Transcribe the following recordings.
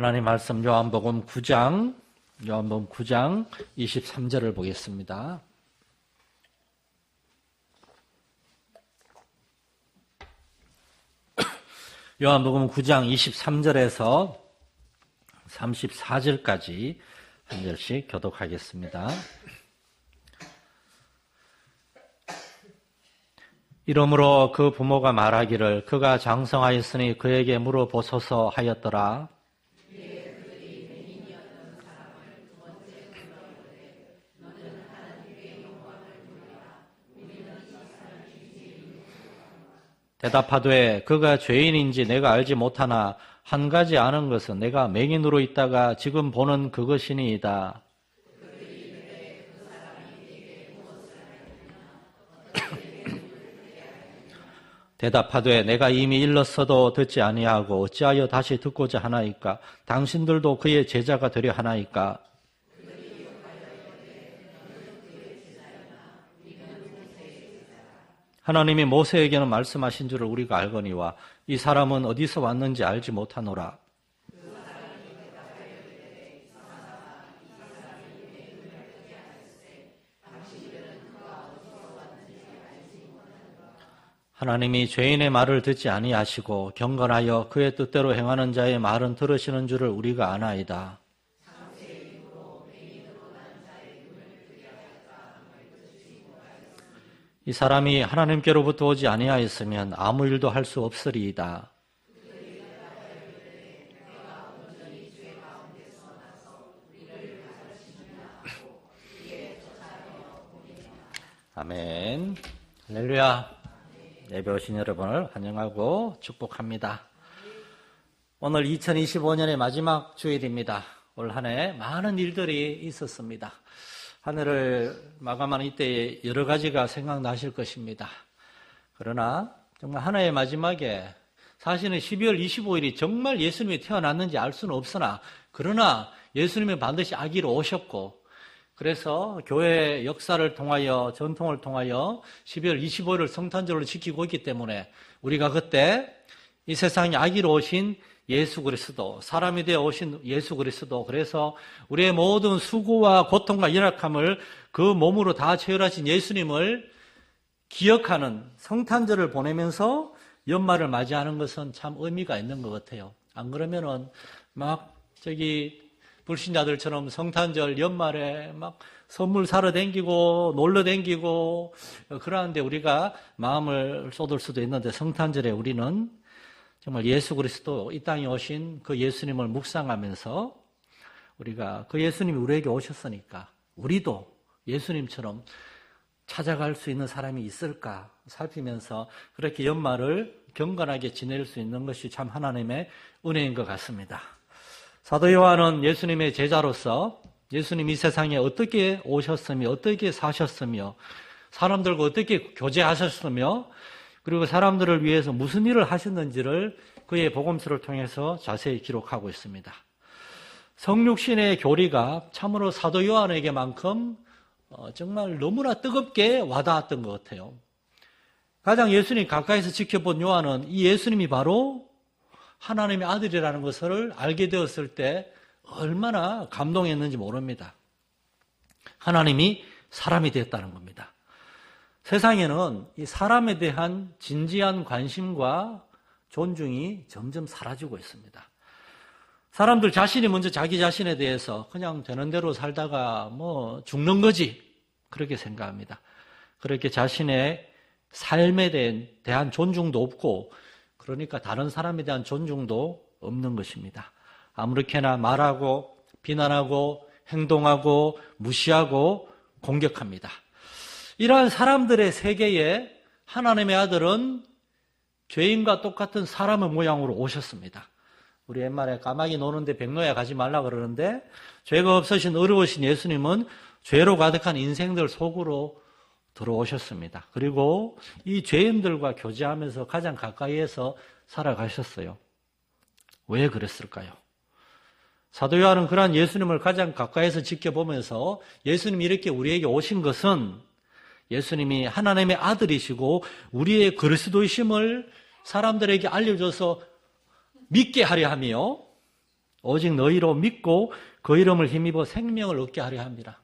하나님 말씀 요한복음 9장 23절을 보겠습니다. 요한복음 9장 23절에서 34절까지 한 절씩 교독하겠습니다. 이러므로 그 부모가 말하기를 그가 장성하였으니 그에게 물어보소서 하였더라. 대답하되 그가 죄인인지 내가 알지 못하나 한 가지 아는 것은 내가 맹인으로 있다가 지금 보는 그것이니이다. 대답하되 내가 이미 일렀어도 듣지 아니하고 어찌하여 다시 듣고자 하나이까? 당신들도 그의 제자가 되려 하나이까? 하나님이 모세에게는 말씀하신 줄을 우리가 알거니와 이 사람은 어디서 왔는지 알지 못하노라. 하나님이 죄인의 말을 듣지 아니하시고 경건하여 그의 뜻대로 행하는 자의 말은 들으시는 줄을 우리가 아나이다. 이 사람이 하나님께로부터 오지 아니하였으면 아무 일도 할 수 없으리이다. 아멘. 할렐루야. 예배 오신 여러분을 환영하고 축복합니다. 오늘 2025년의 마지막 주일입니다. 올 한 해 많은 일들이 있었습니다. 한 해를 마감하는 이때 여러 가지가 생각나실 것입니다. 그러나 정말 한 해의 마지막에 사실은 12월 25일이 정말 예수님이 태어났는지 알 수는 없으나 그러나 예수님은 반드시 아기로 오셨고 그래서 교회 역사를 통하여 전통을 통하여 12월 25일을 성탄절로 지키고 있기 때문에 우리가 그때 이 세상에 아기로 오신 예수 그리스도, 사람이 되어 오신 예수 그리스도, 그래서 우리의 모든 수고와 고통과 연약함을 그 몸으로 다 체결하신 예수님을 기억하는 성탄절을 보내면서 연말을 맞이하는 것은 참 의미가 있는 것 같아요. 안 그러면은 막 불신자들처럼 성탄절 연말에 막 선물 사러 댕기고 놀러 댕기고 그러는데 우리가 마음을 쏟을 수도 있는데 성탄절에 우리는 정말 예수 그리스도 이 땅에 오신 그 예수님을 묵상하면서 우리가 그 예수님이 우리에게 오셨으니까 우리도 예수님처럼 찾아갈 수 있는 사람이 있을까 살피면서 그렇게 연말을 경건하게 지낼 수 있는 것이 참 하나님의 은혜인 것 같습니다. 사도 요한은 예수님의 제자로서 예수님이 이 세상에 어떻게 오셨으며 어떻게 사셨으며 사람들과 어떻게 교제하셨으며 그리고 사람들을 위해서 무슨 일을 하셨는지를 그의 복음서를 통해서 자세히 기록하고 있습니다. 성육신의 교리가 참으로 사도 요한에게만큼 정말 너무나 뜨겁게 와닿았던 것 같아요. 가장 예수님 가까이서 지켜본 요한은 이 예수님이 바로 하나님의 아들이라는 것을 알게 되었을 때 얼마나 감동했는지 모릅니다. 하나님이 사람이 되었다는 겁니다. 세상에는 이 사람에 대한 진지한 관심과 존중이 점점 사라지고 있습니다. 사람들 자신이 먼저 자기 자신에 대해서 그냥 되는 대로 살다가 죽는 거지 그렇게 생각합니다. 그렇게 자신의 삶에 대한 존중도 없고 그러니까 다른 사람에 대한 존중도 없는 것입니다. 아무렇게나 말하고 비난하고 행동하고 무시하고 공격합니다. 이러한 사람들의 세계에 하나님의 아들은 죄인과 똑같은 사람의 모양으로 오셨습니다. 우리 옛말에 까마귀 노는데 백로야 가지 말라 그러는데 죄가 없으신 어려우신 예수님은 죄로 가득한 인생들 속으로 들어오셨습니다. 그리고 이 죄인들과 교제하면서 가장 가까이에서 살아가셨어요. 왜 그랬을까요? 사도 요한은 그러한 예수님을 가장 가까이에서 지켜보면서 예수님이 이렇게 우리에게 오신 것은 예수님이 하나님의 아들이시고 우리의 그리스도이심을 사람들에게 알려줘서 믿게 하려 하며 오직 너희로 믿고 그 이름을 힘입어 생명을 얻게 하려 합니다.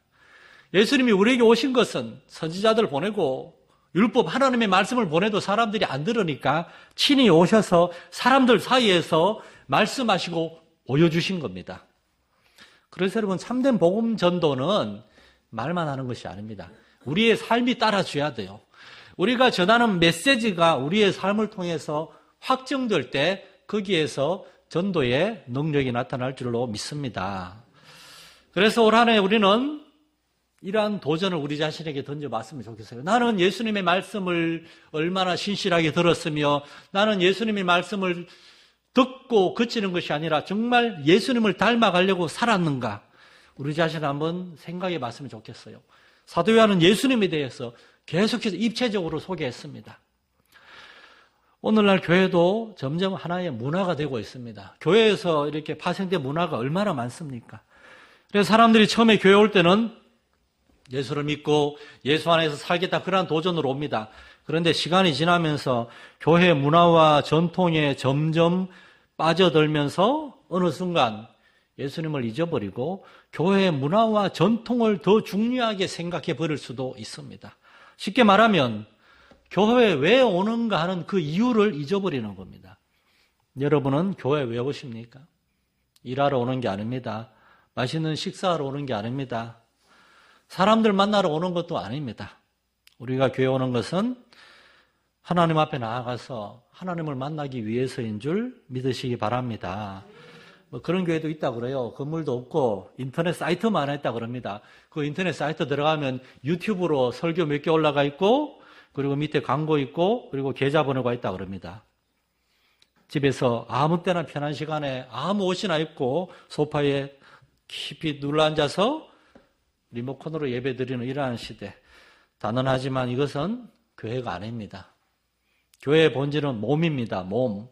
예수님이 우리에게 오신 것은 선지자들 보내고 율법 하나님의 말씀을 보내도 사람들이 안 들으니까 친히 오셔서 사람들 사이에서 말씀하시고 보여주신 겁니다. 그래서 여러분, 참된 복음 전도는 말만 하는 것이 아닙니다. 우리의 삶이 따라줘야 돼요. 우리가 전하는 메시지가 우리의 삶을 통해서 확정될 때 거기에서 전도의 능력이 나타날 줄로 믿습니다. 그래서 올 한 해 우리는 이러한 도전을 우리 자신에게 던져봤으면 좋겠어요. 나는 예수님의 말씀을 얼마나 신실하게 들었으며 나는 예수님의 말씀을 듣고 그치는 것이 아니라 정말 예수님을 닮아가려고 살았는가? 우리 자신을 한번 생각해 봤으면 좋겠어요. 사도 요한은 예수님에 대해서 계속해서 입체적으로 소개했습니다. 오늘날 교회도 점점 하나의 문화가 되고 있습니다. 교회에서 이렇게 파생된 문화가 얼마나 많습니까? 그래서 사람들이 처음에 교회 올 때는 예수를 믿고 예수 안에서 살겠다, 그러한 도전으로 옵니다. 그런데 시간이 지나면서 교회 문화와 전통에 점점 빠져들면서 어느 순간 예수님을 잊어버리고 교회의 문화와 전통을 더 중요하게 생각해 버릴 수도 있습니다. 쉽게 말하면 교회에 왜 오는가 하는 그 이유를 잊어버리는 겁니다. 여러분은 교회에 왜 오십니까? 일하러 오는 게 아닙니다. 맛있는 식사하러 오는 게 아닙니다. 사람들 만나러 오는 것도 아닙니다. 우리가 교회 오는 것은 하나님 앞에 나아가서 하나님을 만나기 위해서인 줄 믿으시기 바랍니다. 그런 교회도 있다고 그래요. 건물도 없고 인터넷 사이트만 했다 그럽니다. 그 인터넷 사이트 들어가면 유튜브로 설교 몇 개 올라가 있고 그리고 밑에 광고 있고 그리고 계좌번호가 있다 그럽니다. 집에서 아무 때나 편한 시간에 아무 옷이나 입고 소파에 깊이 눌러앉아서 리모컨으로 예배드리는 이러한 시대. 단언하지만 이것은 교회가 아닙니다. 교회의 본질은 몸입니다. 몸.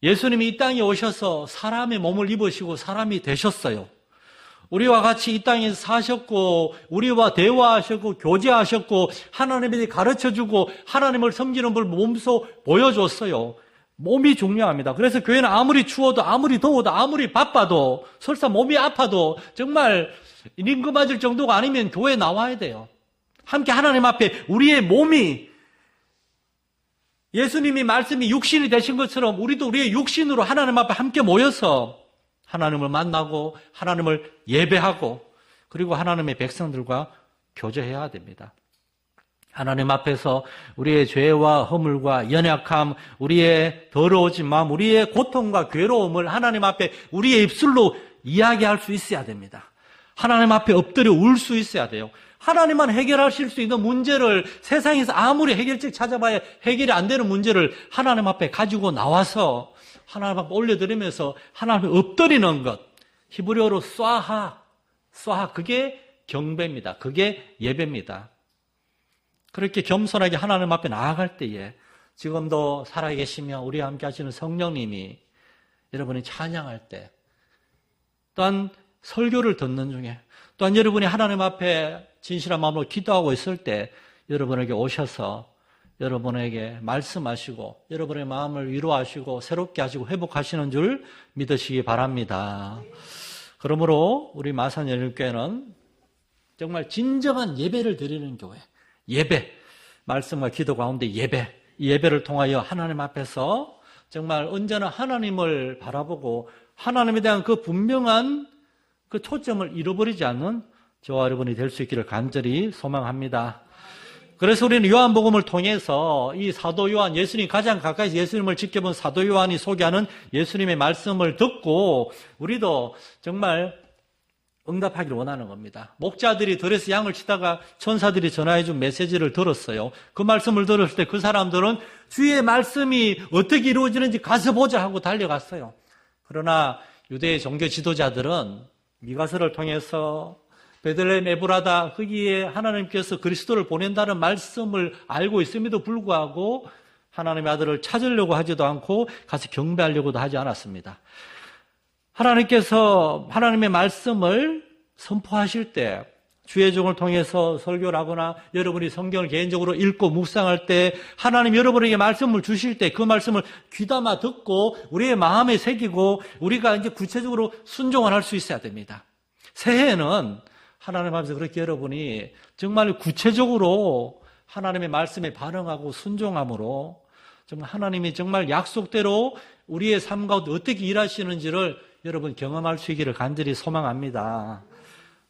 예수님이 이 땅에 오셔서 사람의 몸을 입으시고 사람이 되셨어요. 우리와 같이 이 땅에서 사셨고 우리와 대화하셨고 교제하셨고 하나님에 대해 가르쳐주고 하나님을 섬기는 걸 몸소 보여줬어요. 몸이 중요합니다. 그래서 교회는 아무리 추워도 아무리 더워도 아무리 바빠도 설사 몸이 아파도 정말 링크 맞을 정도가 아니면 교회에 나와야 돼요. 함께 하나님 앞에 우리의 몸이 예수님이 말씀이 육신이 되신 것처럼 우리도 우리의 육신으로 하나님 앞에 함께 모여서 하나님을 만나고 하나님을 예배하고 그리고 하나님의 백성들과 교제해야 됩니다. 하나님 앞에서 우리의 죄와 허물과 연약함, 우리의 더러워진 마음, 우리의 고통과 괴로움을 하나님 앞에 우리의 입술로 이야기할 수 있어야 됩니다. 하나님 앞에 엎드려 울 수 있어야 돼요. 하나님만 해결하실 수 있는 문제를 세상에서 아무리 해결책 찾아봐야 해결이 안 되는 문제를 하나님 앞에 가지고 나와서 하나님 앞에 올려드리면서 하나님 앞에 엎드리는 것. 히브리어로 쏴하, 그게 경배입니다. 그게 예배입니다. 그렇게 겸손하게 하나님 앞에 나아갈 때에 지금도 살아계시며 우리와 함께 하시는 성령님이 여러분이 찬양할 때 또한 설교를 듣는 중에 또한 여러분이 하나님 앞에 진실한 마음으로 기도하고 있을 때 여러분에게 오셔서 여러분에게 말씀하시고 여러분의 마음을 위로하시고 새롭게 하시고 회복하시는 줄 믿으시기 바랍니다. 그러므로 우리 마산연일교회는 정말 진정한 예배를 드리는 교회, 예배, 말씀과 기도 가운데 예배, 이 예배를 통하여 하나님 앞에서 정말 언제나 하나님을 바라보고 하나님에 대한 그 분명한 그 초점을 잃어버리지 않는 저와 여러분이 될 수 있기를 간절히 소망합니다. 그래서 우리는 요한복음을 통해서 이 사도 요한, 예수님 가장 가까이서 예수님을 지켜본 사도 요한이 소개하는 예수님의 말씀을 듣고 우리도 정말 응답하기를 원하는 겁니다. 목자들이 들에서 양을 치다가 천사들이 전화해준 메시지를 들었어요. 그 말씀을 들었을 때 그 사람들은 주의 말씀이 어떻게 이루어지는지 가서 보자 하고 달려갔어요. 그러나 유대의 종교 지도자들은 미가서를 통해서 베들레헴 에브라다 거기에 하나님께서 그리스도를 보낸다는 말씀을 알고 있음에도 불구하고 하나님의 아들을 찾으려고 하지도 않고 가서 경배하려고도 하지 않았습니다. 하나님께서 하나님의 말씀을 선포하실 때 주의 종을 통해서 설교를 하거나 여러분이 성경을 개인적으로 읽고 묵상할 때 하나님 여러분에게 말씀을 주실 때 그 말씀을 귀담아 듣고 우리의 마음에 새기고 우리가 이제 구체적으로 순종을 할 수 있어야 됩니다. 새해에는 하나님 앞에서 그렇게 여러분이 정말 구체적으로 하나님의 말씀에 반응하고 순종함으로 정말 하나님이 정말 약속대로 우리의 삶 가운데 어떻게 일하시는지를 여러분 경험할 수 있기를 간절히 소망합니다.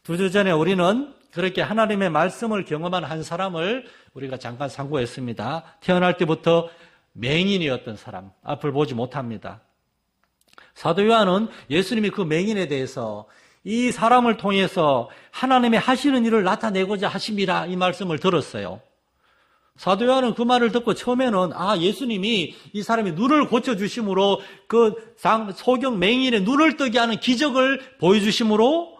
2주 전에 우리는 그렇게 하나님의 말씀을 경험한 한 사람을 우리가 잠깐 상고했습니다. 태어날 때부터 맹인이었던 사람, 앞을 보지 못합니다. 사도 요한은 예수님이 그 맹인에 대해서 이 사람을 통해서 하나님의 하시는 일을 나타내고자 하심이라 이 말씀을 들었어요. 사도 요한은 그 말을 듣고 처음에는 예수님이 이 사람의 눈을 고쳐주심으로 그 소경 맹인의 눈을 뜨게 하는 기적을 보여주심으로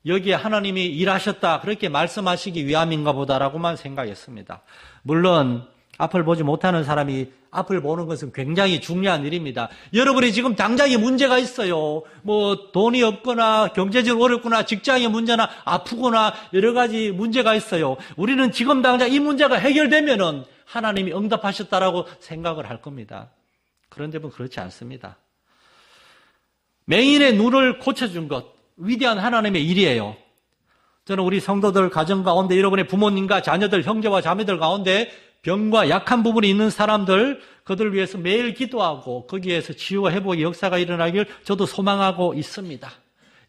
여기에 하나님이 일하셨다 그렇게 말씀하시기 위함인가 보다라고만 생각했습니다. 물론 앞을 보지 못하는 사람이 앞을 보는 것은 굉장히 중요한 일입니다. 여러분이 지금 당장에 문제가 있어요. 뭐 돈이 없거나 경제적으로 어렵거나 직장의 문제나 아프거나 여러 가지 문제가 있어요. 우리는 지금 당장 이 문제가 해결되면은 하나님이 응답하셨다라고 생각을 할 겁니다. 그런데 그렇지 않습니다. 맹인의 눈을 고쳐준 것 위대한 하나님의 일이에요. 저는 우리 성도들 가정 가운데 여러분의 부모님과 자녀들, 형제와 자매들 가운데 병과 약한 부분이 있는 사람들, 그들을 위해서 매일 기도하고 거기에서 치유와 회복의 역사가 일어나길 저도 소망하고 있습니다.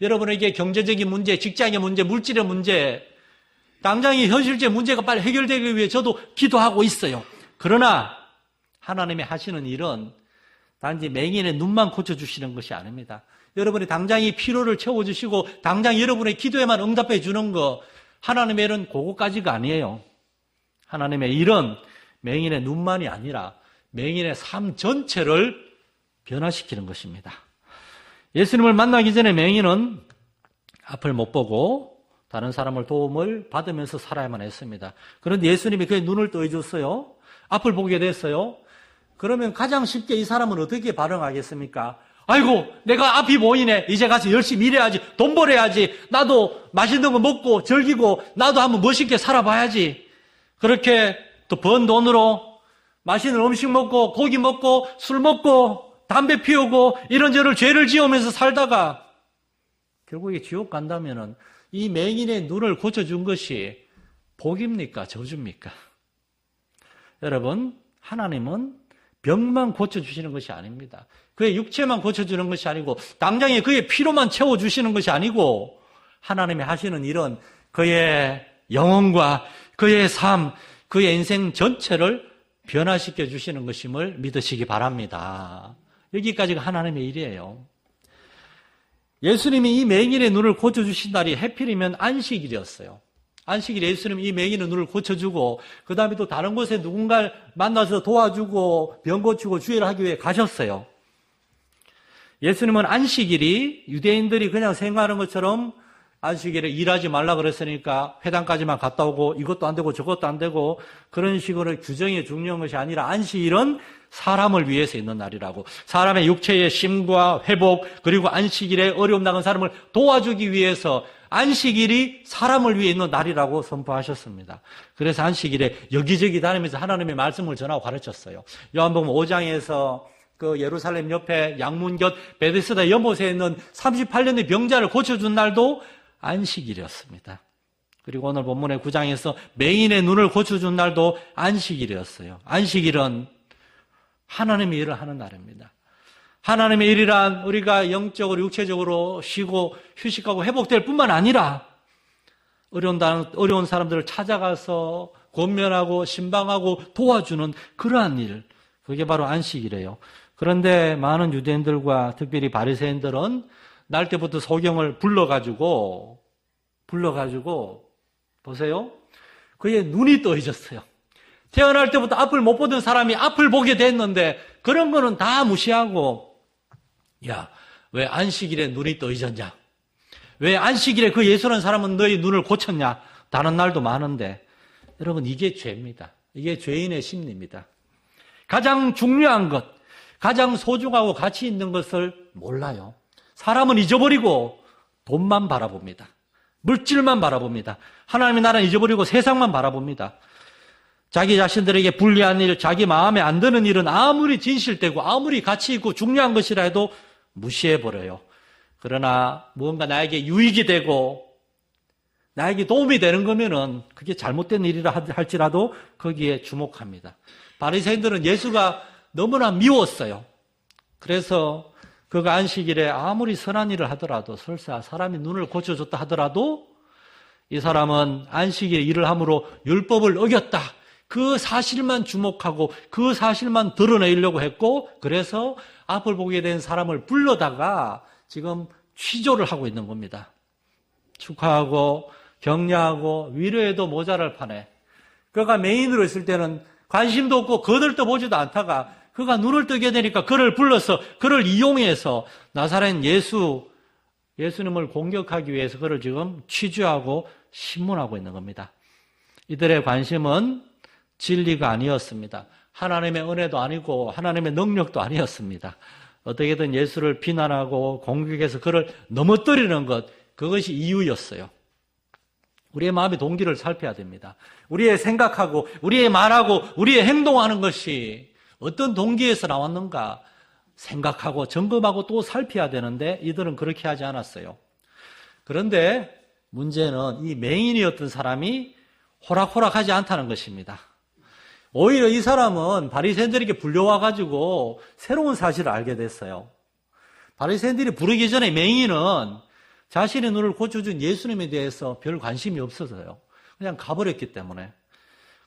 여러분에게 경제적인 문제, 직장의 문제, 물질의 문제, 당장의 현실적 문제가 빨리 해결되기 위해 저도 기도하고 있어요. 그러나 하나님이 하시는 일은 단지 맹인의 눈만 고쳐주시는 것이 아닙니다. 여러분이 당장의 피로를 채워주시고 당장 여러분의 기도에만 응답해 주는 거, 하나님의 일은 그거까지가 아니에요. 하나님의 일은 맹인의 눈만이 아니라 맹인의 삶 전체를 변화시키는 것입니다. 예수님을 만나기 전에 맹인은 앞을 못 보고 다른 사람을 도움을 받으면서 살아야만 했습니다. 그런데 예수님이 그의 눈을 떠해줬어요. 앞을 보게 됐어요. 그러면 가장 쉽게 이 사람은 어떻게 반응하겠습니까? 아이고, 내가 앞이 보이네. 이제 가서 열심히 일해야지. 돈 벌어야지. 나도 맛있는 거 먹고 즐기고 나도 한번 멋있게 살아봐야지. 그렇게 또 번 돈으로 맛있는 음식 먹고 고기 먹고 술 먹고 담배 피우고 이런저런 죄를 지으면서 살다가 결국에 지옥 간다면은 이 맹인의 눈을 고쳐준 것이 복입니까? 저주입니까? 여러분, 하나님은 병만 고쳐주시는 것이 아닙니다. 그의 육체만 고쳐주는 것이 아니고 당장에 그의 피로만 채워주시는 것이 아니고 하나님이 하시는 일은 그의 영혼과 그의 삶, 그의 인생 전체를 변화시켜 주시는 것임을 믿으시기 바랍니다. 여기까지가 하나님의 일이에요. 예수님이 이 맹인의 눈을 고쳐주신 날이 해필이면 안식일이었어요. 안식일에 예수님이 이 맹인의 눈을 고쳐주고 그 다음에 또 다른 곳에 누군가를 만나서 도와주고 병 고치고 주의를 하기 위해 가셨어요. 예수님은 안식일이 유대인들이 그냥 생각하는 것처럼 안식일에 일하지 말라 그랬으니까 회당까지만 갔다 오고 이것도 안 되고 저것도 안 되고 그런 식으로 규정이 중요한 것이 아니라 안식일은 사람을 위해서 있는 날이라고, 사람의 육체의 쉼과 회복 그리고 안식일에 어려움 당한 사람을 도와주기 위해서 안식일이 사람을 위해 있는 날이라고 선포하셨습니다. 그래서 안식일에 여기저기 다니면서 하나님의 말씀을 전하고 가르쳤어요. 요한복음 5장에서 그 예루살렘 옆에 양문 곁 베데스다 연못에 있는 38년의 병자를 고쳐준 날도 안식일이었습니다. 그리고 오늘 본문의 9장에서 맹인의 눈을 고쳐준 날도 안식일이었어요. 안식일은 하나님의 일을 하는 날입니다. 하나님의 일이란 우리가 영적으로 육체적으로 쉬고 휴식하고 회복될 뿐만 아니라 어려운 사람들을 찾아가서 권면하고 신방하고 도와주는 그러한 일, 그게 바로 안식이래요. 그런데 많은 유대인들과 특별히 바리새인들은 날 때부터 소경을 불러가지고 보세요. 그의 눈이 떠있었어요. 태어날 때부터 앞을 못 보던 사람이 앞을 보게 됐는데 그런 거는 다 무시하고, 야, 왜 안식일에 눈이 떠있었냐? 왜 안식일에 그 예수라는 사람은 너희 눈을 고쳤냐? 다른 날도 많은데. 여러분, 이게 죄입니다. 이게 죄인의 심리입니다. 가장 중요한 것, 가장 소중하고 가치 있는 것을 몰라요. 사람은 잊어버리고 돈만 바라봅니다. 물질만 바라봅니다. 하나님의 나라는 잊어버리고 세상만 바라봅니다. 자기 자신들에게 불리한 일, 자기 마음에 안 드는 일은 아무리 진실되고 아무리 가치 있고 중요한 것이라 해도 무시해버려요. 그러나 무언가 나에게 유익이 되고 나에게 도움이 되는 거면은 그게 잘못된 일이라 할지라도 거기에 주목합니다. 바리새인들은 예수가 너무나 미웠어요. 그래서 그가 안식일에 아무리 선한 일을 하더라도, 설사 사람이 눈을 고쳐줬다 하더라도 이 사람은 안식일에 일을 함으로 율법을 어겼다, 그 사실만 주목하고 그 사실만 드러내려고 했고, 그래서 앞을 보게 된 사람을 불러다가 지금 취조를 하고 있는 겁니다. 축하하고 격려하고 위로해도 모자랄 판에 그가 메인으로 있을 때는 관심도 없고 거들떠 보지도 않다가 그가 눈을 뜨게 되니까 그를 불러서 그를 이용해서 나사렛 예수님을 공격하기 위해서 그를 지금 취조하고 신문하고 있는 겁니다. 이들의 관심은 진리가 아니었습니다. 하나님의 은혜도 아니고 하나님의 능력도 아니었습니다. 어떻게든 예수를 비난하고 공격해서 그를 넘어뜨리는 것, 그것이 이유였어요. 우리의 마음의 동기를 살펴야 됩니다. 우리의 생각하고 우리의 말하고 우리의 행동하는 것이 어떤 동기에서 나왔는가 생각하고 점검하고 또 살펴야 되는데 이들은 그렇게 하지 않았어요. 그런데 문제는 이 맹인이었던 사람이 호락호락하지 않다는 것입니다. 오히려 이 사람은 바리새인들에게 불려와가지고 새로운 사실을 알게 됐어요. 바리새인들이 부르기 전에 맹인은 자신의 눈을 고쳐준 예수님에 대해서 별 관심이 없어서요. 그냥 가버렸기 때문에.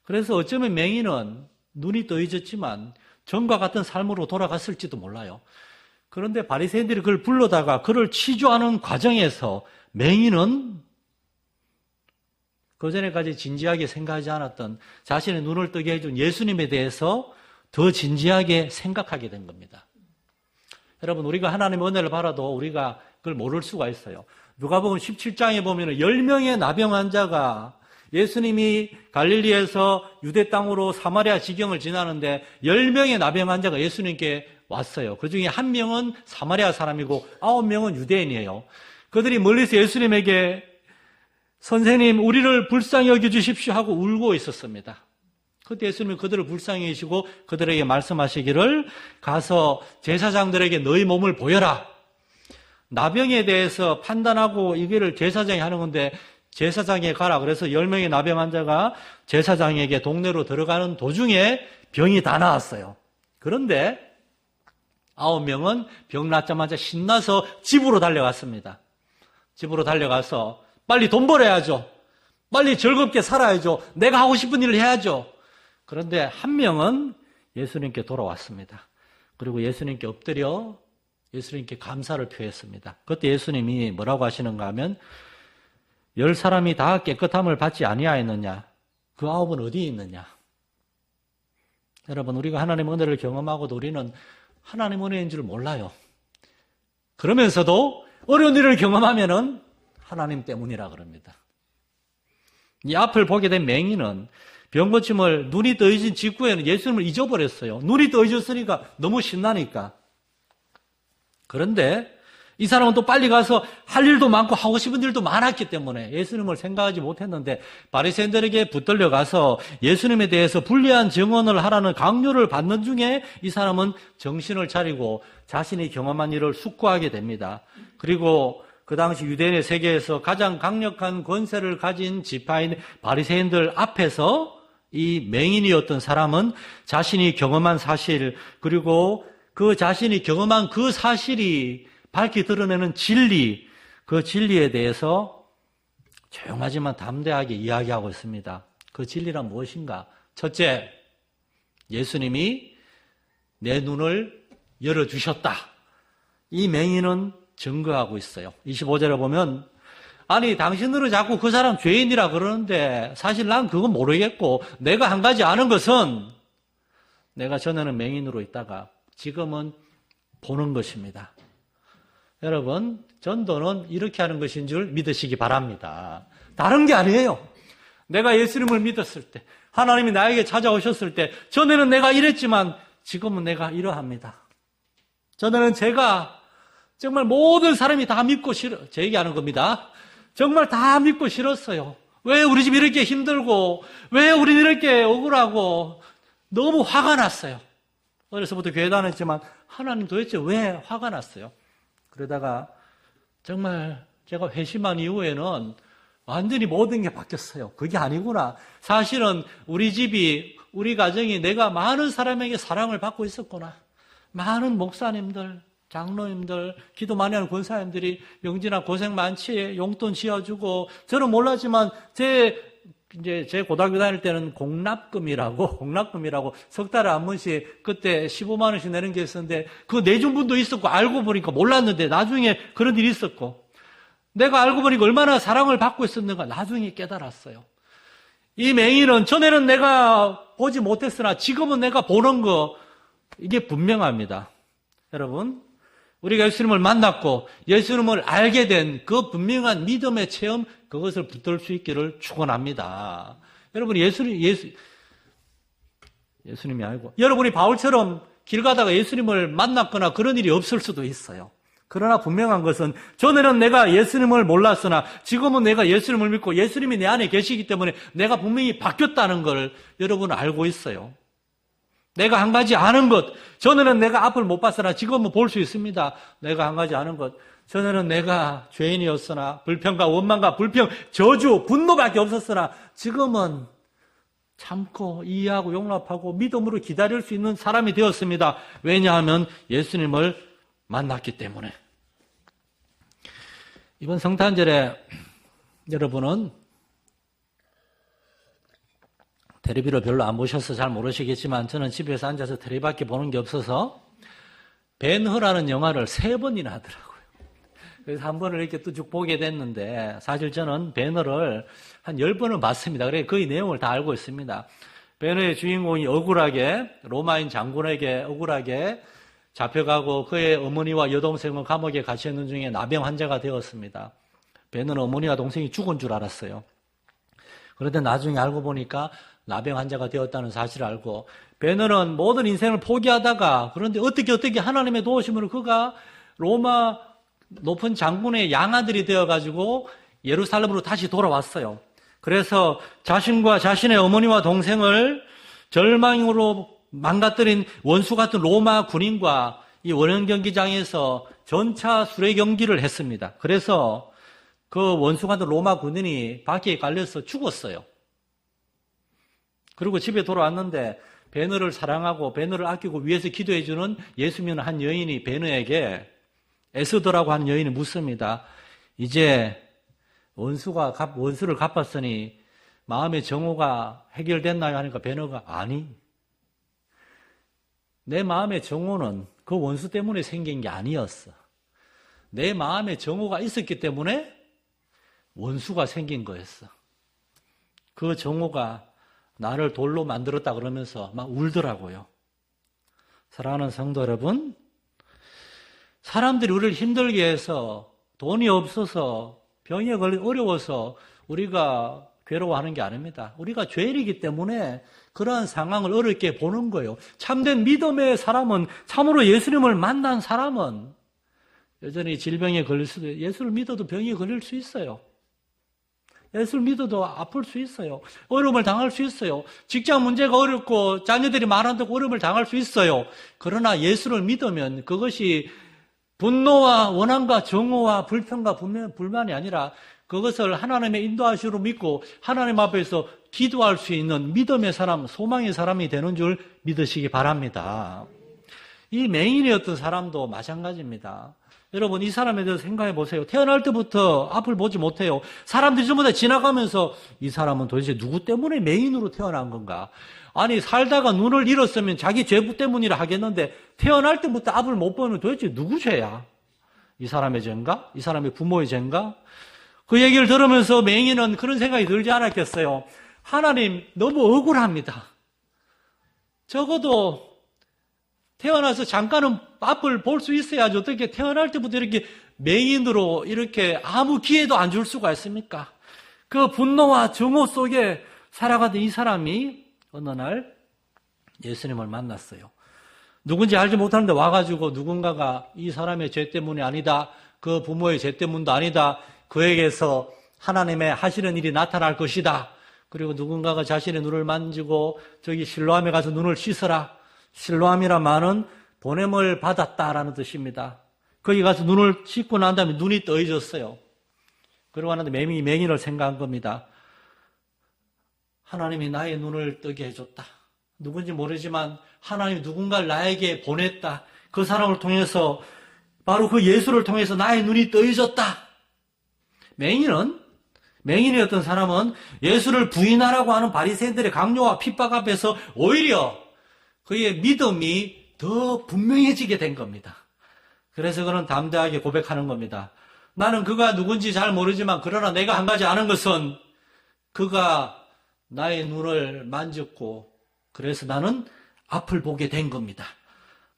그래서 어쩌면 맹인은 눈이 떠있었지만 전과 같은 삶으로 돌아갔을지도 몰라요. 그런데 바리새인들이 그를 불러다가 그를 취조하는 과정에서 맹인은 그전에까지 진지하게 생각하지 않았던 자신의 눈을 뜨게 해준 예수님에 대해서 더 진지하게 생각하게 된 겁니다. 여러분, 우리가 하나님의 은혜를 받아도 우리가 그걸 모를 수가 있어요. 누가복음 17장에 보면 10명의 나병 환자가 예수님이 갈릴리에서 유대 땅으로 사마리아 지경을 지나는데 10명의 나병 환자가 예수님께 왔어요. 그중에 1명은 사마리아 사람이고 9명은 유대인이에요. 그들이 멀리서 예수님에게 선생님, 우리를 불쌍히 여겨주십시오 하고 울고 있었습니다. 그때 예수님이 그들을 불쌍히 여기시고 그들에게 말씀하시기를 가서 제사장들에게 너희 몸을 보여라. 나병에 대해서 판단하고 이거를 제사장이 하는 건데 제사장에 가라. 그래서 10명의 나병 환자가 제사장에게 동네로 들어가는 도중에 병이 다 나았어요. 그런데 9명은 병 낫자마자 신나서 집으로 달려갔습니다. 집으로 달려가서 빨리 돈 벌어야죠. 빨리 즐겁게 살아야죠. 내가 하고 싶은 일을 해야죠. 그런데 1명은 예수님께 돌아왔습니다. 그리고 예수님께 엎드려 예수님께 감사를 표했습니다. 그때 예수님이 뭐라고 하시는가 하면 10사람이 다 깨끗함을 받지 아니하였느냐? 그 9은 어디에 있느냐? 여러분, 우리가 하나님의 은혜를 경험하고도 우리는 하나님의 은혜인 줄 몰라요. 그러면서도 어려운 일을 경험하면은 하나님 때문이라 그럽니다. 이 앞을 보게 된 맹인은 병 고침을 눈이 떠진 직후에는 예수님을 잊어버렸어요. 눈이 떠졌으니까 너무 신나니까. 그런데 이 사람은 또 빨리 가서 할 일도 많고 하고 싶은 일도 많았기 때문에 예수님을 생각하지 못했는데 바리새인들에게 붙들려 가서 예수님에 대해서 불리한 증언을 하라는 강요를 받는 중에 이 사람은 정신을 차리고 자신이 경험한 일을 숙고하게 됩니다. 그리고 그 당시 유대인의 세계에서 가장 강력한 권세를 가진 지파인 바리새인들 앞에서 이 맹인이었던 사람은 자신이 경험한 사실, 그리고 그 자신이 경험한 그 사실이 밝히 드러내는 진리, 그 진리에 대해서 조용하지만 담대하게 이야기하고 있습니다. 그 진리란 무엇인가? 첫째, 예수님이 내 눈을 열어주셨다. 이 맹인은 증거하고 있어요. 25절에 보면 아니 당신들은 자꾸 그 사람 죄인이라 그러는데 사실 난 그건 모르겠고 내가 한 가지 아는 것은 내가 전에는 맹인으로 있다가 지금은 보는 것입니다. 여러분, 전도는 이렇게 하는 것인 줄 믿으시기 바랍니다. 다른 게 아니에요. 내가 예수님을 믿었을 때, 하나님이 나에게 찾아오셨을 때 전에는 내가 이랬지만 지금은 내가 이러합니다. 전에는 제가 정말 모든 사람이 다 믿고 제 얘기하는 겁니다. 정말 다 믿고 싫었어요. 왜 우리 집 이렇게 힘들고, 왜 우리 이렇게 억울하고, 너무 화가 났어요. 어려서부터 교회 다녔지만, 하나님 도대체 왜 화가 났어요? 그러다가, 정말 제가 회심한 이후에는 완전히 모든 게 바뀌었어요. 그게 아니구나. 사실은 우리 집이, 우리 가정이 내가 많은 사람에게 사랑을 받고 있었구나. 많은 목사님들, 장로님들, 기도 많이 하는 권사님들이 영진아 고생 많지, 용돈 지어주고, 저는 몰랐지만 제 고등학교 다닐 때는 공납금이라고 석 달에 한 번씩 그때 15만 원씩 내는 게 있었는데 그거 내준 분도 있었고 알고 보니까 몰랐는데 나중에 그런 일이 있었고 내가 알고 보니까 얼마나 사랑을 받고 있었는가 나중에 깨달았어요. 이 맹인은 전에는 내가 보지 못했으나 지금은 내가 보는 거 이게 분명합니다. 여러분, 우리가 예수님을 만났고 예수님을 알게 된 그 분명한 믿음의 체험, 그것을 붙들 수 있기를 축원합니다. 여러분, 예수님이 아니고 여러분이 바울처럼 길 가다가 예수님을 만났거나 그런 일이 없을 수도 있어요. 그러나 분명한 것은 전에는 내가 예수님을 몰랐으나 지금은 내가 예수님을 믿고 예수님이 내 안에 계시기 때문에 내가 분명히 바뀌었다는 걸 여러분은 알고 있어요. 내가 한 가지 아는 것, 전에는 내가 앞을 못 봤으나 지금은 볼 수 있습니다. 내가 한 가지 아는 것, 전에는 내가 죄인이었으나 불평과 원망과 불평, 저주, 분노밖에 없었으나 지금은 참고 이해하고 용납하고 믿음으로 기다릴 수 있는 사람이 되었습니다. 왜냐하면 예수님을 만났기 때문에. 이번 성탄절에 여러분은 텔레비를 별로 안 보셔서 잘 모르시겠지만 저는 집에서 앉아서 텔레비밖에 보는 게 없어서 벤허라는 영화를 3번이나 하더라고요. 그래서 한 번을 이렇게 또 쭉 보게 됐는데 사실 저는 벤허를 한 10번을 봤습니다. 그래서 거의 내용을 다 알고 있습니다. 벤허의 주인공이 억울하게 로마인 장군에게 억울하게 잡혀가고 그의 어머니와 여동생은 감옥에 갇혀있는 중에 나병 환자가 되었습니다. 벤허는 어머니와 동생이 죽은 줄 알았어요. 그런데 나중에 알고 보니까 나병 환자가 되었다는 사실을 알고 벤허는 모든 인생을 포기하다가 그런데 어떻게 하나님의 도우심으로 그가 로마 높은 장군의 양아들이 되어가지고 예루살렘으로 다시 돌아왔어요. 그래서 자신과 자신의 어머니와 동생을 절망으로 망가뜨린 원수 같은 로마 군인과 이 원형 경기장에서 전차 수레 경기를 했습니다. 그래서 그 원수 같은 로마 군인이 바퀴에 깔려서 죽었어요. 그리고 집에 돌아왔는데 벤허를 사랑하고 벤허를 아끼고 위해서 기도해주는 예수 믿는 한 여인이 벤허에게 에스더라고 하는 여인이 묻습니다. 이제 원수를 갚았으니 마음의 정오가 해결됐나요? 하니까 벤허가 아니. 내 마음의 정오는 그 원수 때문에 생긴 게 아니었어. 내 마음의 정오가 있었기 때문에 원수가 생긴 거였어. 그 정오가 나를 돌로 만들었다 그러면서 막 울더라고요. 사랑하는 성도 여러분, 사람들이 우리를 힘들게 해서 돈이 없어서 병에 걸려 어려워서 우리가 괴로워하는 게 아닙니다. 우리가 죄인이기 때문에 그러한 상황을 어렵게 보는 거예요. 참된 믿음의 사람은, 참으로 예수님을 만난 사람은 여전히 질병에 걸릴 수도 있어요. 예수를 믿어도 병에 걸릴 수 있어요. 예수를 믿어도 아플 수 있어요. 어려움을 당할 수 있어요. 직장 문제가 어렵고 자녀들이 말한다고 어려움을 당할 수 있어요. 그러나 예수를 믿으면 그것이 분노와 원한과 정오와 불평과 불만이 아니라 그것을 하나님의 인도하시로 믿고 하나님 앞에서 기도할 수 있는 믿음의 사람, 소망의 사람이 되는 줄 믿으시기 바랍니다. 이 맹인이었던 사람도 마찬가지입니다. 여러분, 이 사람에 대해서 생각해 보세요. 태어날 때부터 앞을 보지 못해요. 사람들이 전부 다 지나가면서 이 사람은 도대체 누구 때문에 맹인으로 태어난 건가? 아니, 살다가 눈을 잃었으면 자기 죄 때문이라 하겠는데 태어날 때부터 앞을 못 보면 도대체 누구 죄야? 이 사람의 죄인가? 이 사람의 부모의 죄인가? 그 얘기를 들으면서 맹인은 그런 생각이 들지 않았겠어요. 하나님, 너무 억울합니다. 적어도 태어나서 잠깐은 앞을 볼 수 있어야지 어떻게 태어날 때부터 이렇게 맹인으로 이렇게 아무 기회도 안 줄 수가 있습니까? 그 분노와 정오 속에 살아가던 이 사람이 어느 날 예수님을 만났어요. 누군지 알지 못하는데 와가지고 누군가가 이 사람의 죄 때문이 아니다, 그 부모의 죄 때문도 아니다, 그에게서 하나님의 하시는 일이 나타날 것이다. 그리고 누군가가 자신의 눈을 만지고 저기 실로암에 가서 눈을 씻어라. 실로암이란 말은 보냄을 받았다라는 뜻입니다. 거기 가서 눈을 씻고 난 다음에 눈이 떠져졌어요. 그러고 하는데 맹인을 생각한 겁니다. 하나님이 나의 눈을 뜨게 해줬다. 누군지 모르지만 하나님이 누군가를 나에게 보냈다. 그 사람을 통해서 바로 그 예수를 통해서 나의 눈이 떠져졌다. 맹인이었던 사람은 예수를 부인하라고 하는 바리새인들의 강요와 핍박 앞에서 오히려 그의 믿음이 더 분명해지게 된 겁니다. 그래서 그는 담대하게 고백하는 겁니다. 나는 그가 누군지 잘 모르지만 그러나 내가 한 가지 아는 것은 그가 나의 눈을 만졌고 그래서 나는 앞을 보게 된 겁니다.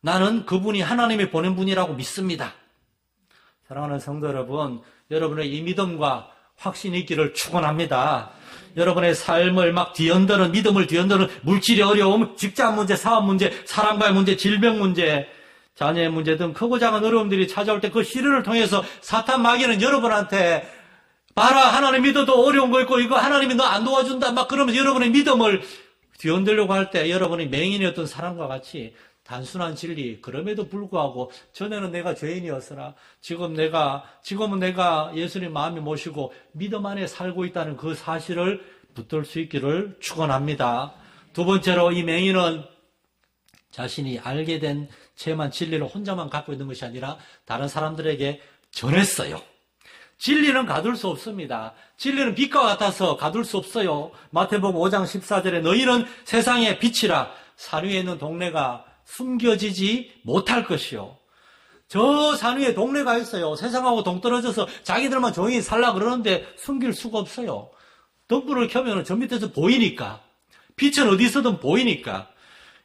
나는 그분이 하나님이 보낸 분이라고 믿습니다. 사랑하는 성도 여러분, 여러분의 이 믿음과 확신이 있기를 축원합니다. 여러분의 삶을 막 뒤흔드는, 믿음을 뒤흔드는 물질의 어려움, 직장 문제, 사업 문제, 사랑과의 문제, 질병 문제, 자녀의 문제 등 크고 작은 어려움들이 찾아올 때 그 시련을 통해서 사탄 마귀는 여러분한테 봐라, 하나님 믿어도 어려운 거 있고 이거 하나님이 너 안 도와준다 막 그러면서 여러분의 믿음을 뒤흔들려고 할 때 여러분이 맹인이었던 사람과 같이 단순한 진리, 그럼에도 불구하고 전에는 내가 죄인이었으나 지금은 내가 예수님 마음에 모시고 믿음 안에 살고 있다는 그 사실을 붙들 수 있기를 축원합니다. 두 번째로 이 맹인은 자신이 알게 된 채만 진리를 혼자만 갖고 있는 것이 아니라 다른 사람들에게 전했어요. 진리는 가둘 수 없습니다. 진리는 빛과 같아서 가둘 수 없어요. 마태복음 5장 14절에 너희는 세상의 빛이라 산 위에 있는 동네가 숨겨지지 못할 것이요. 저 산 위에 동네가 있어요. 세상하고 동떨어져서 자기들만 조용히 살라 그러는데 숨길 수가 없어요. 덕불을 켜면 저 밑에서 보이니까. 빛은 어디 있어든 보이니까.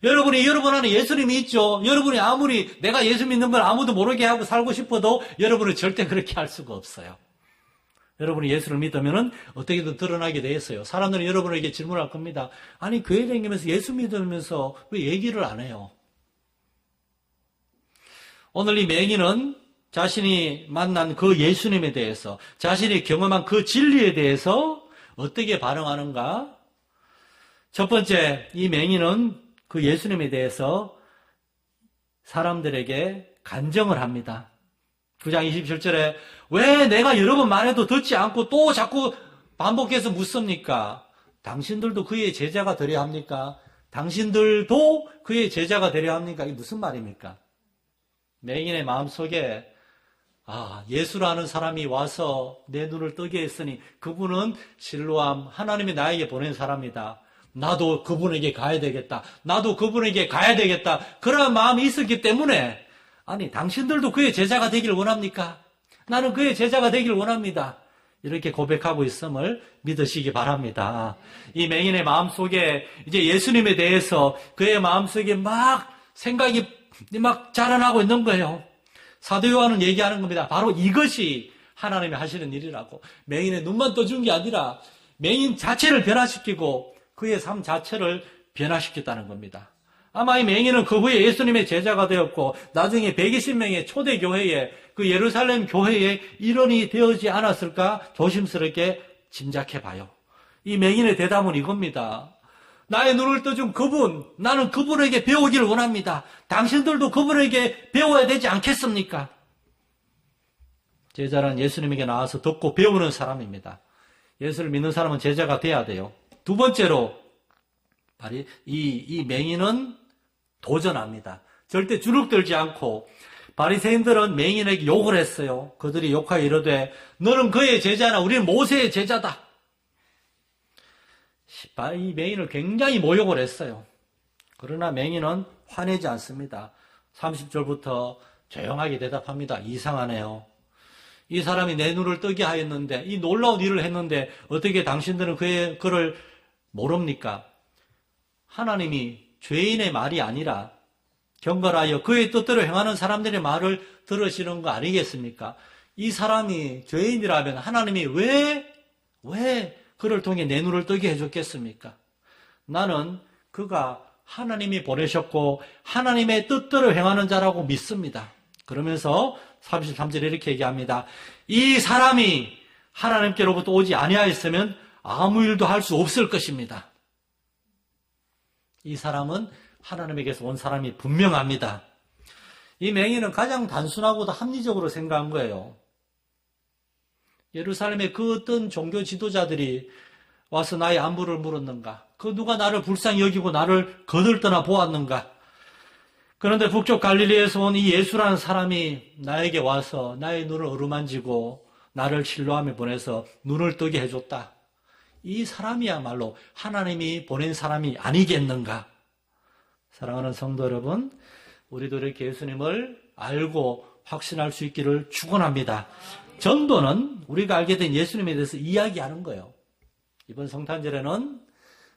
여러분 안에 예수님이 있죠. 여러분이 아무리 내가 예수 믿는 걸 아무도 모르게 하고 살고 싶어도 여러분은 절대 그렇게 할 수가 없어요. 여러분이 예수를 믿으면 어떻게든 드러나게 돼 있어요. 사람들은 여러분에게 질문할 겁니다. 아니 교회 다니면서 예수 믿으면서 왜 얘기를 안 해요? 오늘 이 맹인은 자신이 만난 그 예수님에 대해서, 자신이 경험한 그 진리에 대해서 어떻게 반응하는가? 첫 번째, 이 맹인은 그 예수님에 대해서 사람들에게 간증을 합니다. 9장 27절에 왜 내가 여러 번 말해도 듣지 않고 또 자꾸 반복해서 묻습니까? 당신들도 그의 제자가 되려 합니까? 당신들도 그의 제자가 되려 합니까? 이게 무슨 말입니까? 맹인의 마음속에 예수라는 사람이 와서 내 눈을 뜨게 했으니 그분은 실로암 하나님이 나에게 보낸 사람이다. 나도 그분에게 가야 되겠다. 나도 그분에게 가야 되겠다. 그런 마음이 있었기 때문에 당신들도 그의 제자가 되기를 원합니까? 나는 그의 제자가 되기를 원합니다. 이렇게 고백하고 있음을 믿으시기 바랍니다. 이 맹인의 마음속에 이제 예수님에 대해서 그의 마음속에 막 생각이 막 자라나고 있는 거예요. 사도 요한은 얘기하는 겁니다. 바로 이것이 하나님이 하시는 일이라고. 맹인의 눈만 떠준 게 아니라 맹인 자체를 변화시키고 그의 삶 자체를 변화시켰다는 겁니다. 아마 이 맹인은 그 후에 예수님의 제자가 되었고 나중에 120명의 초대 교회에 그 예루살렘 교회에 일원이 되어지 않았을까 조심스럽게 짐작해 봐요. 이 맹인의 대답은 이겁니다. 나의 눈을 떠준 그분, 나는 그분에게 배우기를 원합니다. 당신들도 그분에게 배워야 되지 않겠습니까? 제자란 예수님에게 나와서 듣고 배우는 사람입니다. 예수를 믿는 사람은 제자가 돼야 돼요. 두 번째로 이 맹인은 도전합니다. 절대 주눅들지 않고 바리새인들은 맹인에게 욕을 했어요. 그들이 욕하여 이르되 너는 그의 제자나 우리는 모세의 제자다. 이 맹인을 굉장히 모욕을 했어요. 그러나 맹인은 화내지 않습니다. 30절부터 조용하게 대답합니다. 이상하네요. 이 사람이 내 눈을 뜨게 하였는데 이 놀라운 일을 했는데 어떻게 당신들은 그를 모릅니까? 하나님이 죄인의 말이 아니라 경건하여 그의 뜻대로 행하는 사람들의 말을 들으시는 거 아니겠습니까? 이 사람이 죄인이라면 하나님이 왜 그를 통해 내 눈을 뜨게 해줬겠습니까? 나는 그가 하나님이 보내셨고 하나님의 뜻대로 행하는 자라고 믿습니다. 그러면서 33절에 이렇게 얘기합니다. 이 사람이 하나님께로부터 오지 아니하였으면 아무 일도 할 수 없을 것입니다. 이 사람은 하나님에게서 온 사람이 분명합니다. 이 맹인은 가장 단순하고도 합리적으로 생각한 거예요. 예루살렘의 그 어떤 종교 지도자들이 와서 나의 안부를 물었는가? 그 누가 나를 불쌍히 여기고 나를 거들떠나 보았는가? 그런데 북쪽 갈릴리에서 온 이 예수라는 사람이 나에게 와서 나의 눈을 어루만지고 나를 진로함에 보내서 눈을 뜨게 해줬다. 이 사람이야말로 하나님이 보낸 사람이 아니겠는가? 사랑하는 성도 여러분, 우리도 이렇게 예수님을 알고 확신할 수 있기를 축원합니다. 전도는 우리가 알게 된 예수님에 대해서 이야기하는 거예요. 이번 성탄절에는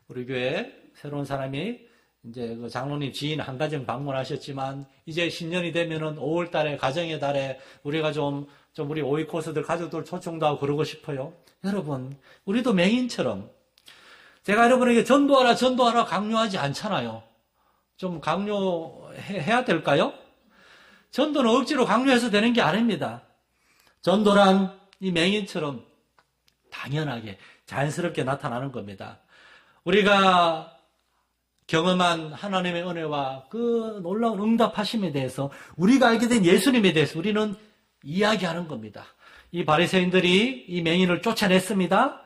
우리 교회 새로운 사람이 이제 그 장로님 지인 한 가정 방문하셨지만 이제 신년이 되면은 5월 달에 가정의 달에 우리가 좀 우리 오이코스들 가족들 초청도 하고 그러고 싶어요. 여러분, 우리도 맹인처럼 제가 여러분에게 전도하라 강요하지 않잖아요. 좀 강요해야 될까요? 전도는 억지로 강요해서 되는 게 아닙니다. 전도란 이 맹인처럼 당연하게 자연스럽게 나타나는 겁니다. 우리가 경험한 하나님의 은혜와 그 놀라운 응답하심에 대해서 우리가 알게 된 예수님에 대해서 우리는 이야기하는 겁니다. 이 바리새인들이 이 맹인을 쫓아냈습니다.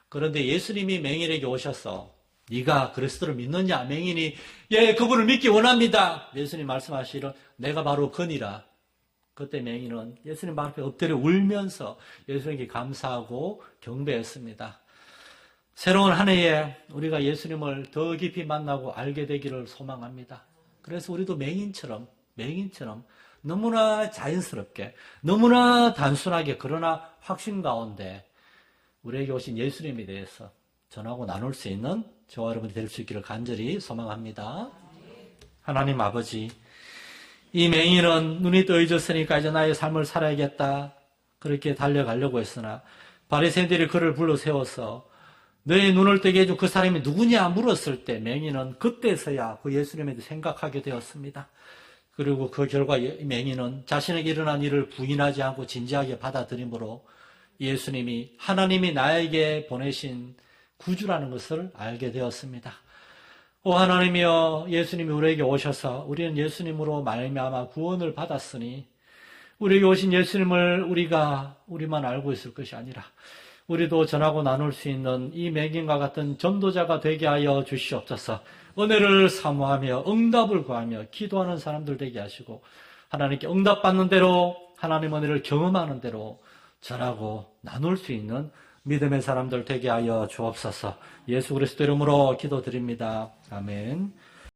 그런데 예수님이 맹인에게 오셔서 네가 그리스도를 믿느냐? 맹인이 예, 그분을 믿기 원합니다. 예수님 말씀하시기를 내가 바로 그니라. 그때 맹인은 예수님 앞에 엎드려 울면서 예수님께 감사하고 경배했습니다. 새로운 한 해에 우리가 예수님을 더 깊이 만나고 알게 되기를 소망합니다. 그래서 우리도 맹인처럼 너무나 자연스럽게, 너무나 단순하게 그러나 확신 가운데 우리에게 오신 예수님에 대해서 전하고 나눌 수 있는 저와 여러분이 될 수 있기를 간절히 소망합니다. 하나님 아버지, 이 맹인은 눈이 떠져있으니까 이제 나의 삶을 살아야겠다 그렇게 달려가려고 했으나 바리새인들이 그를 불러 세워서 너의 눈을 뜨게 해준 그 사람이 누구냐 물었을 때 맹인은 그때서야 그 예수님에 대해 생각하게 되었습니다. 그리고 그 결과 맹인은 자신에게 일어난 일을 부인하지 않고 진지하게 받아들임으로 예수님이 하나님이 나에게 보내신 구주라는 것을 알게 되었습니다. 오 하나님이여, 예수님이 우리에게 오셔서 우리는 예수님으로 말미암아 구원을 받았으니 우리에게 오신 예수님을 우리만 알고 있을 것이 아니라 우리도 전하고 나눌 수 있는 이 맹인과 같은 전도자가 되게 하여 주시옵소서. 은혜를 사모하며 응답을 구하며 기도하는 사람들 되게 하시고 하나님께 응답받는 대로 하나님 은혜를 경험하는 대로 전하고 나눌 수 있는 믿음의 사람들 되게 하여 주옵소서. 예수 그리스도 이름으로 기도드립니다. 아멘.